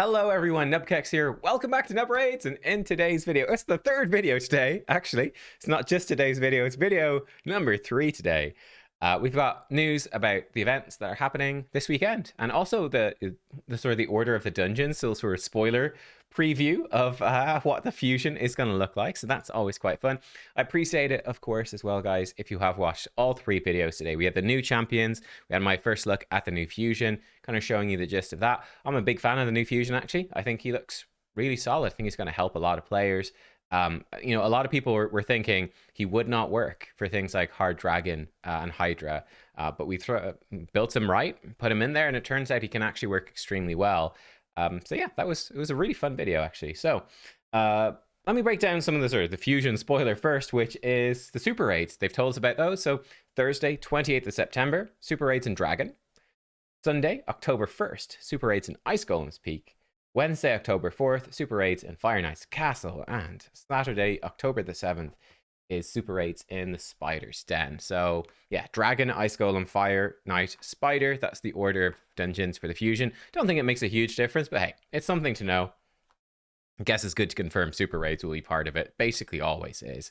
Hello everyone, nubkeks here. Welcome back to Nub Raids, and in today's video, it's the third video today, actually. It's not just today's video, it's video number 3 today. We've got news about the events that are happening this weekend, and also the sort of the order of the dungeons, so sort of spoiler preview of what the fusion is going to look like. So that's always quite fun. I appreciate it, of course, as well, guys, if you have watched all 3 videos today. We had the new champions, we had my first look at the new fusion, kind of showing you the gist of that. I'm a big fan of the new fusion, actually. I think he looks really solid. I think he's going to help a lot of players. You know, a lot of people were thinking he would not work for things like Hard Dragon and Hydra, but we built him right, put him in there, and it turns out he can actually work extremely well. So yeah, it was a really fun video, actually. So let me break down some of the fusion spoiler first, which is the super raids. They've told us about those. So Thursday, 28th of September, super raids in Dragon. Sunday, October 1st, super raids in Ice Golem's Peak. Wednesday, October 4th, super raids in Fire Knight's Castle. And Saturday, October the 7th, is super raids in the Spider's Den. So yeah, Dragon, Ice Golem, Fire Knight, Spider. That's the order of dungeons for the fusion. Don't think it makes a huge difference, but hey, it's something to know. I guess it's good to confirm super raids will be part of it. Basically always is.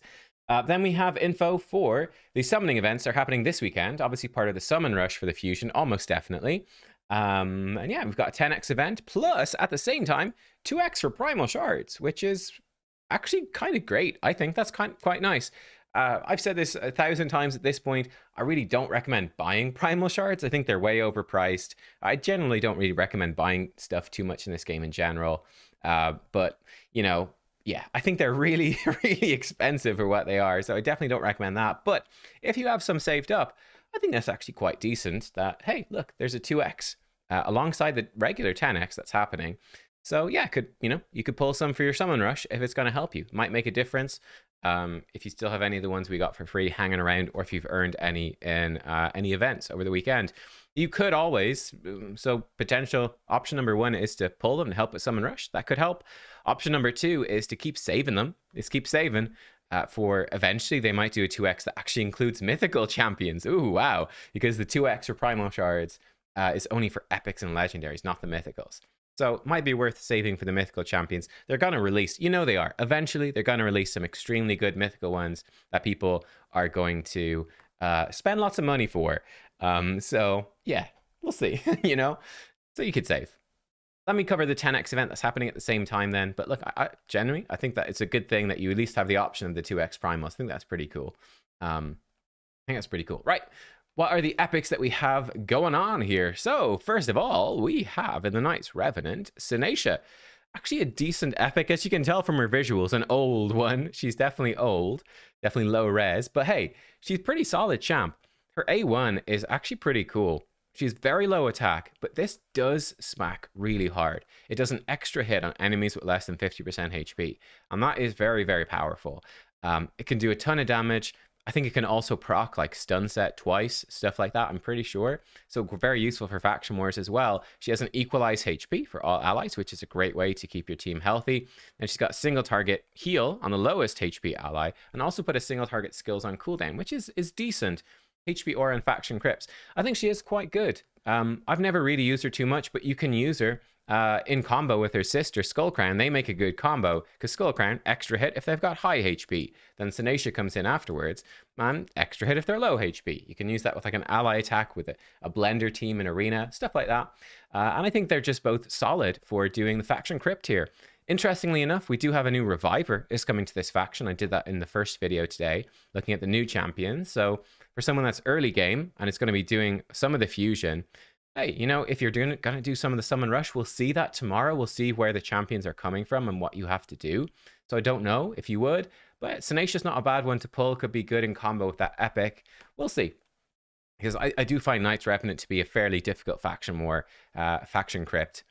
Then we have info for the summoning events are happening this weekend. Obviously part of the summon rush for the fusion, almost definitely. And yeah, we've got a 10x event, plus at the same time, 2x for primal shards, which is actually kind of great. I think that's quite nice. I've said this 1,000 times at this point. I really don't recommend buying primal shards. I think they're way overpriced. I generally don't really recommend buying stuff too much in this game in general. But, you know, yeah, I think they're really, really expensive for what they are. So I definitely don't recommend that. But if you have some saved up, I think that's actually quite decent that, hey, look, there's a 2x alongside the regular 10x that's happening. So yeah, you could pull some for your summon rush if it's going to help you. Might make a difference if you still have any of the ones we got for free hanging around, or if you've earned any in any events over the weekend. You could always, so potential option number 1 is to pull them to help with summon rush. That could help. Option number 2 is to keep saving them. Keep saving. For eventually they might do a 2x that actually includes mythical champions. Ooh, wow. Because the 2x for primal shards is only for epics and legendaries, not the mythicals. So it might be worth saving for the mythical champions. They're going to release, you know they are. Eventually they're going to release some extremely good mythical ones that people are going to spend lots of money for. So yeah, we'll see, you know. So you could save. Let me cover the 10x event that's happening at the same time then. But look, I genuinely, I think that it's a good thing that you at least have the option of the 2x primals. I think that's pretty cool. Right. What are the epics that we have going on here? So first of all, we have in the Knights Revenant, Sinacia. Actually a decent epic, as you can tell from her visuals, an old one. She's definitely old, definitely low res, but hey, she's pretty solid champ. Her A1 is actually pretty cool. She's very low attack, but this does smack really hard. It does an extra hit on enemies with less than 50% HP, and that is very, very powerful. It can do a ton of damage. I think it can also proc like stun set twice, stuff like that, I'm pretty sure. So very useful for faction wars as well. She has an equalized HP for all allies, which is a great way to keep your team healthy. And she's got single target heal on the lowest HP ally, and also put a single target skills on cooldown, which is decent. HP aura and faction crypts. I think she is quite good. I've never really used her too much, but you can use her in combo with her sister Skullcrown. They make a good combo because Skullcrown extra hit if they've got high HP. Then Sinacia comes in afterwards, and extra hit if they're low HP. You can use that with like an ally attack with a blender team in arena, stuff like that. And I think they're just both solid for doing the faction crypt here. Interestingly enough, we do have a new reviver is coming to this faction. I did that in the first video today, looking at the new champions. So for someone that's early game and it's going to be doing some of the fusion, hey, you know, if you're going to do some of the summon rush, we'll see that tomorrow. We'll see where the champions are coming from and what you have to do. So I don't know if you would, but Sinacia's not a bad one to pull. Could be good in combo with that epic. We'll see. Because I do find Knights Revenant to be a fairly difficult faction war, faction crypt.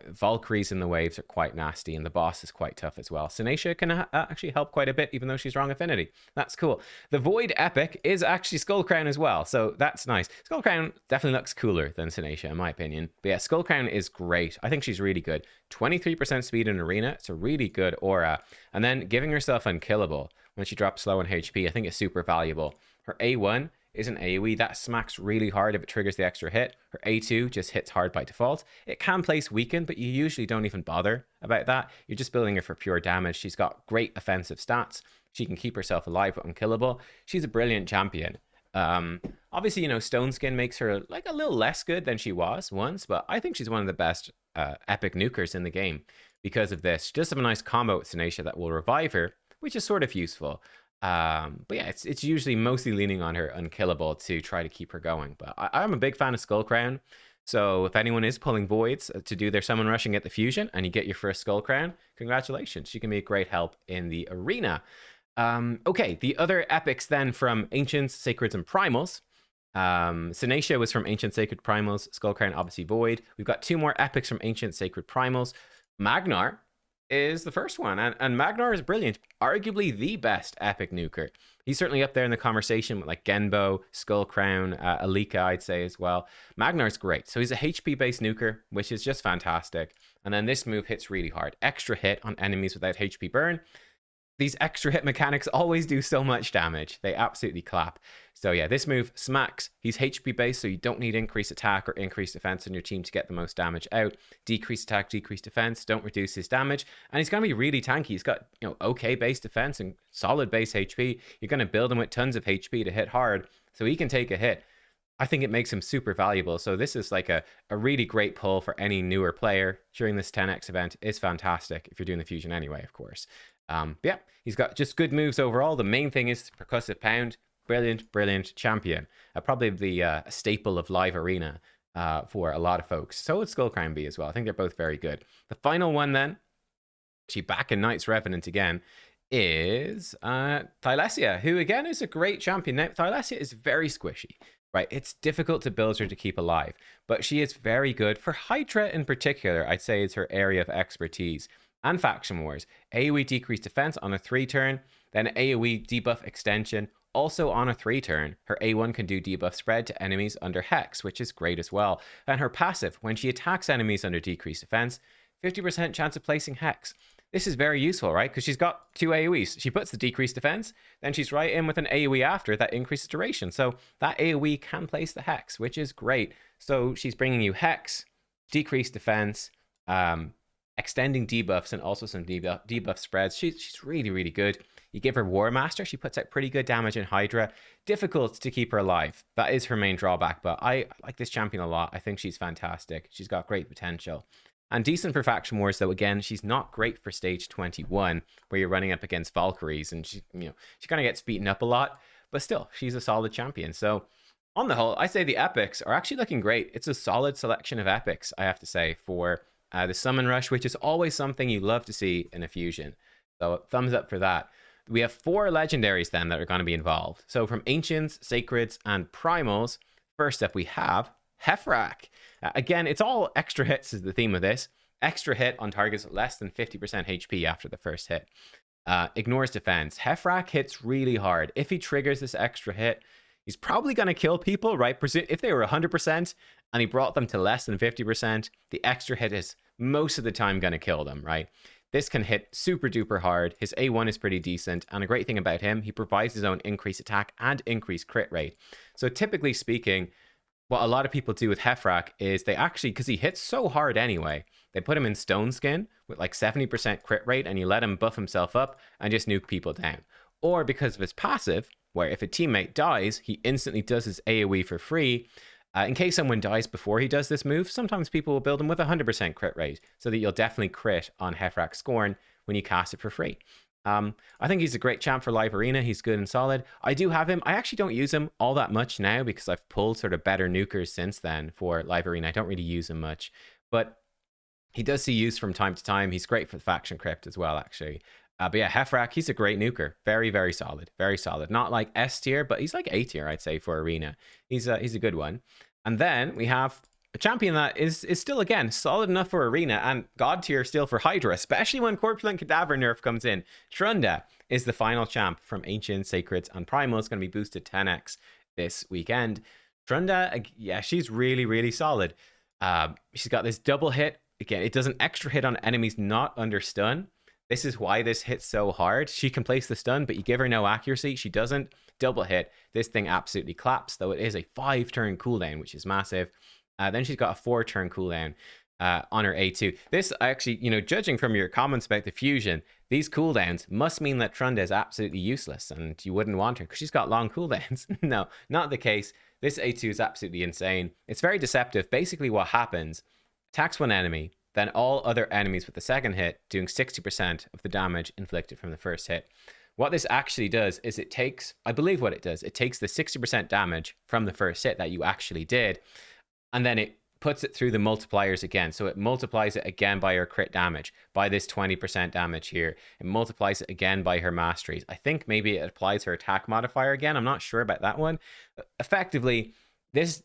Valkyries in the waves are quite nasty, and the boss is quite tough as well. Sinacia can actually help quite a bit, even though she's wrong affinity. That's cool. The Void epic is actually Skullcrown as well, so that's nice. Skullcrown definitely looks cooler than Sinacia, in my opinion. But yeah, Skullcrown is great. I think she's really good. 23% speed in arena. It's a really good aura. And then giving herself unkillable when she drops low on HP, I think is super valuable. Her A1 is an AoE that smacks really hard if it triggers the extra hit. Her A2 just hits hard by default. It can place weaken, but you usually don't even bother about that. You're just building her for pure damage. She's got great offensive stats. She can keep herself alive but unkillable. She's a brilliant champion. Obviously, you know, Stone Skin makes her like a little less good than she was once, but I think she's one of the best epic nukers in the game because of this. She does have a nice combo with Sinacia that will revive her, which is sort of useful. But yeah, it's usually mostly leaning on her unkillable to try to keep her going. But I'm a big fan of Skull Crown. So if anyone is pulling voids to do their summon rushing at the fusion and you get your first Skull Crown, congratulations. She can be a great help in the arena. Okay, the other epics then from Ancients, Sacreds, and Primals. Sinacia was from Ancient, Sacred, Primals. Skull Crown, obviously Void. We've got 2 more epics from Ancient, Sacred, Primals. Magnar is the first one, and Magnar is brilliant. Arguably the best epic nuker. He's certainly up there in the conversation with like Genbo, Skull Crown, Alika, I'd say as well. Magnar's great. So he's a HP-based nuker, which is just fantastic. And then this move hits really hard. Extra hit on enemies without HP burn. These extra hit mechanics always do so much damage. They absolutely clap. So yeah, this move smacks. He's HP based, so you don't need increased attack or increased defense on your team to get the most damage out. Decreased attack, decreased defense, don't reduce his damage. And he's going to be really tanky. He's got, you know, okay base defense and solid base HP. You're going to build him with tons of HP to hit hard, so he can take a hit. I think it makes him super valuable. So this is like a really great pull for any newer player during this 10x event. It's fantastic if you're doing the fusion anyway, of course. Yeah, he's got just good moves overall. The main thing is percussive pound. Brilliant champion. Probably the staple of live arena for a lot of folks. So would Skull Crown be as well. I think they're both very good. The final one then, she back in Knights Revenant again, is Thylesia, who again is a great champion. Now, Thylesia is very squishy. Right, it's difficult to build her to keep alive, but she is very good. For Hydra in particular, I'd say is her area of expertise. And Faction Wars, AoE decreased defense on a 3-turn, then AoE debuff extension, also on a 3-turn. Her A1 can do debuff spread to enemies under Hex, which is great as well. And her passive, when she attacks enemies under decreased defense, 50% chance of placing Hex. This is very useful, right? Because she's got 2 AoEs. She puts the decreased defense, then she's right in with an AoE after that increases duration. So that AoE can place the Hex, which is great. So she's bringing you Hex, decreased defense, extending debuffs, and also some debuff spreads. She's really good. You give her War Master, she puts out pretty good damage in Hydra. Difficult to keep her alive. That is her main drawback, but I like this champion a lot. I think she's fantastic. She's got great potential. And decent for Faction Wars, though, again, she's not great for stage 21, where you're running up against Valkyries, and she kind of gets beaten up a lot, but still, she's a solid champion. So on the whole, I say the epics are actually looking great. It's a solid selection of epics, I have to say, for the Summon Rush, which is always something you love to see in a fusion. So thumbs up for that. We have 4 legendaries then that are going to be involved. So from Ancients, Sacreds, and Primals, first up we have Hefrak. Again, it's all extra hits is the theme of this. Extra hit on targets with less than 50% HP after the first hit. Ignores defense. Hefrak hits really hard. If he triggers this extra hit, he's probably going to kill people, right? If they were 100% and he brought them to less than 50%, the extra hit is most of the time going to kill them, right? This can hit super duper hard. His A1 is pretty decent. And a great thing about him, he provides his own increased attack and increased crit rate. So typically speaking, what a lot of people do with Hefrak is they actually, because he hits so hard anyway, they put him in Stone Skin with like 70% crit rate and you let him buff himself up and just nuke people down. Or because of his passive, where if a teammate dies, he instantly does his AoE for free. In case someone dies before he does this move, sometimes people will build him with 100% crit rate, so that you'll definitely crit on Hefrak Scorn when you cast it for free. I think he's a great champ for live arena. He's good and solid. I do have him. I actually don't use him all that much now because I've pulled sort of better nukers since then for live arena. I don't really use him much, but he does see use from time to time. He's great for the faction crypt as well, actually. But yeah, Hefrak, he's a great nuker. Very solid. Very solid. Not like S tier, but he's like A tier, I'd say, for arena. He's a good one. And then we have a champion that is still, again, solid enough for arena and god tier still for Hydra, especially when Corpulent Cadaver nerf comes in. Trunda is the final champ from Ancient, Sacreds, and Primal. It's going to be boosted 10x this weekend. Trunda, yeah, she's really solid. She's got this double hit. Again, it does an extra hit on enemies not under stun. This is why this hits so hard. She can place the stun, but you give her no accuracy. She doesn't. double hit, this thing absolutely claps, though it is a 5-turn cooldown, which is massive. Then she's got a 4-turn cooldown on her A2. This actually, judging from your comments about the fusion, these cooldowns must mean that Trunda is absolutely useless and you wouldn't want her because she's got long cooldowns. No, not the case. This A2 is absolutely insane. It's very deceptive. Basically what happens, attacks one enemy, then all other enemies with the second hit, doing 60% of the damage inflicted from the first hit. What this actually does is it takes, I believe what it does, it takes the 60% damage from the first hit that you actually did, and then it puts it through the multipliers again. So it multiplies it again by her crit damage, by this 20% damage here. It multiplies it again by her masteries. I think maybe it applies her attack modifier again. I'm not sure about that one. Effectively, this,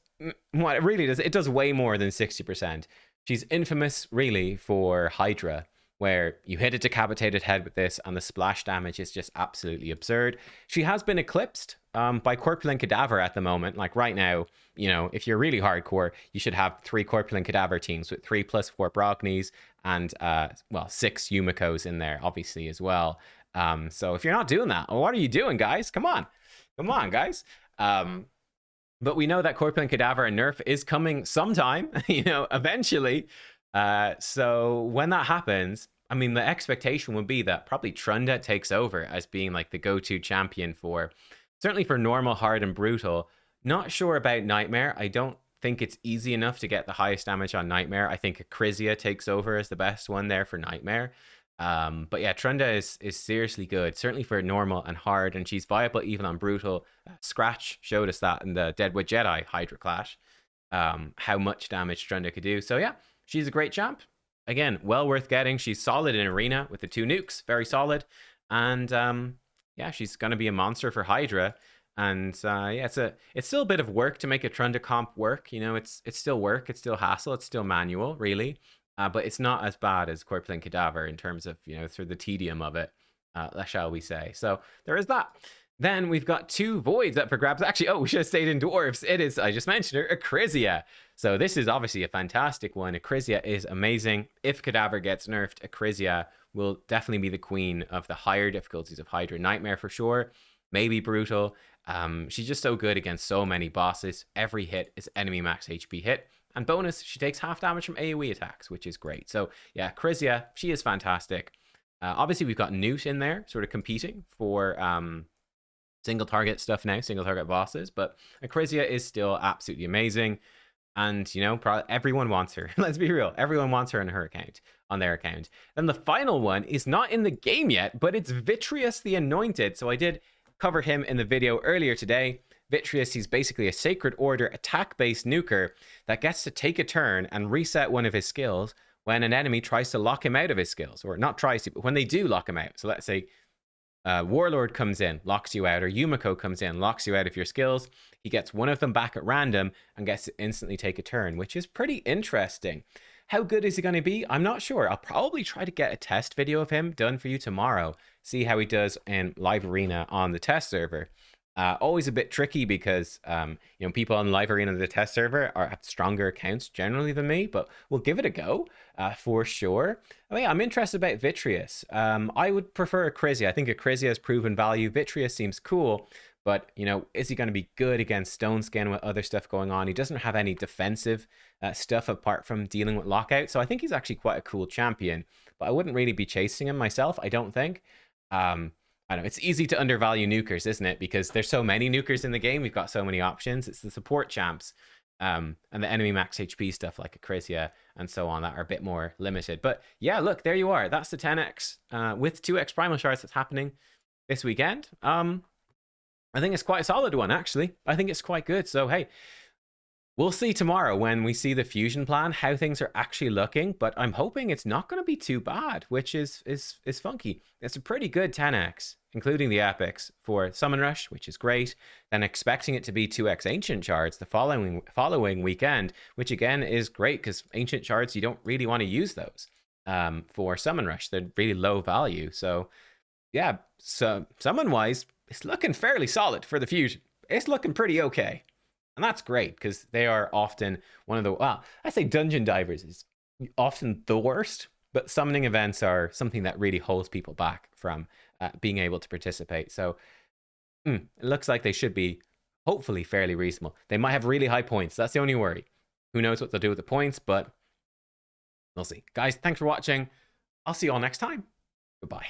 what it really does, it does way more than 60%. She's infamous, really, for Hydra, where you hit a decapitated head with this and the splash damage is just absolutely absurd. She has been eclipsed by Corpulent Cadaver at the moment. Like right now, if you're really hardcore, you should have 3 Corpulent Cadaver teams with 3+4 Brognies and, 6 Yumikos in there, obviously, as well. So if you're not doing that, what are you doing, guys? Come on, guys. But we know that Corpulent Cadaver and nerf is coming sometime, eventually. So when that happens, I mean, the expectation would be that probably Trunda takes over as being like the go-to champion certainly for normal, hard, and brutal. Not sure about Nightmare. I don't think it's easy enough to get the highest damage on Nightmare. I think Acrizia takes over as the best one there for Nightmare. But yeah, Trunda is seriously good, certainly for normal and hard, and she's viable even on brutal. Scratch showed us that in the Deadwood Jedi Hydra Clash, how much damage Trunda could do. So yeah, she's a great champ. Again, well worth getting. She's solid in Arena with the 2 nukes, very solid. And yeah, she's going to be a monster for Hydra. And yeah, it's still a bit of work to make a Trunda comp work. It's still work, it's still hassle, it's still manual, really. But it's not as bad as Corpulent Cadaver in terms of, through the tedium of it, shall we say. So there is that. Then we've got 2 voids up for grabs. Actually, we should have stayed in dwarves. It is, I just mentioned her, Acrizia. So this is obviously a fantastic one. Acrizia is amazing. If Cadaver gets nerfed, Acrizia will definitely be the queen of the higher difficulties of Hydra Nightmare for sure. Maybe brutal. She's just so good against so many bosses. Every hit is enemy max HP hit. And bonus, she takes half damage from AoE attacks, which is great. So yeah, Acrizia, she is fantastic. Obviously, we've got Newt in there, sort of competing for single target stuff now, single target bosses. But Acrizia is still absolutely amazing. And, probably everyone wants her. Let's be real. Everyone wants her on their account. Then the final one is not in the game yet, but it's Vitreous the Anointed. So I did cover him in the video earlier today. Vitreous, he's basically a Sacred Order attack-based nuker that gets to take a turn and reset one of his skills when an enemy tries to lock him out of his skills. Or not tries to, but when they do lock him out. So let's say Warlord comes in, locks you out, or Yumiko comes in, locks you out of your skills. He gets one of them back at random and gets to instantly take a turn, which is pretty interesting. How good is he going to be? I'm not sure. I'll probably try to get a test video of him done for you tomorrow. See how he does in live arena on the test server. Always a bit tricky because people on live arena the test server have stronger accounts generally than me, but we'll give it a go for sure. Yeah, I'm interested about Vitreous. I would prefer Acrizia. I think Acrizia has proven value. Vitreous seems cool, but is he going to be good against Stone Skin with other stuff going on? He doesn't have any defensive stuff apart from dealing with lockout, so I think he's actually quite a cool champion, but I wouldn't really be chasing him myself, I don't think. I know it's easy to undervalue nukers, isn't it? Because there's so many nukers in the game. We've got so many options. It's the support champs and the enemy max HP stuff like Acrizia and so on that are a bit more limited. But yeah, look, there you are. That's the 10x with 2x primal shards that's happening this weekend. I think it's quite a solid one, actually. I think it's quite good. So, hey, we'll see tomorrow when we see the fusion plan, how things are actually looking, but I'm hoping it's not going to be too bad, which is funky. It's a pretty good 10x, including the epics for Summon Rush, which is great. Then expecting it to be 2x Ancient Shards the following weekend, which again is great because Ancient Shards, you don't really want to use those for Summon Rush. They're really low value. So yeah, so Summon-wise, it's looking fairly solid for the fusion. It's looking pretty okay. And that's great because they are often one of the, I say Dungeon Divers is often the worst, but summoning events are something that really holds people back from being able to participate. So it looks like they should be hopefully fairly reasonable. They might have really high points. That's the only worry. Who knows what they'll do with the points, but we'll see. Guys, thanks for watching. I'll see you all next time. Goodbye.